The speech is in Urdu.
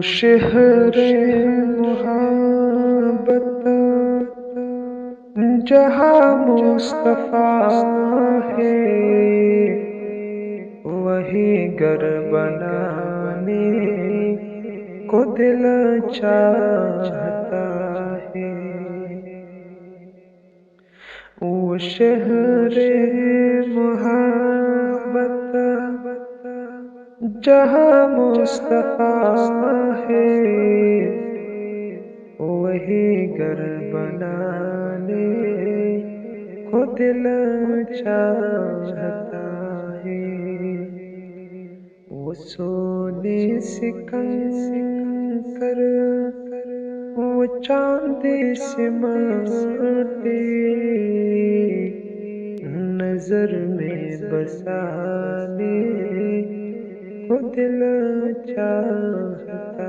شہر محبت جہاں مصطفیٰ ہے، وہی گھر بنانے کو دل چاہتا ہے۔ وہ شہر محبت جہاں مصطفیٰ ہے، وہی گھر بنانے کو دل چاہتا ہے۔ وہ سونے سے کنکر، وہ چاندی سے ماٹی، نظر میں بسانے کو دل چاہتا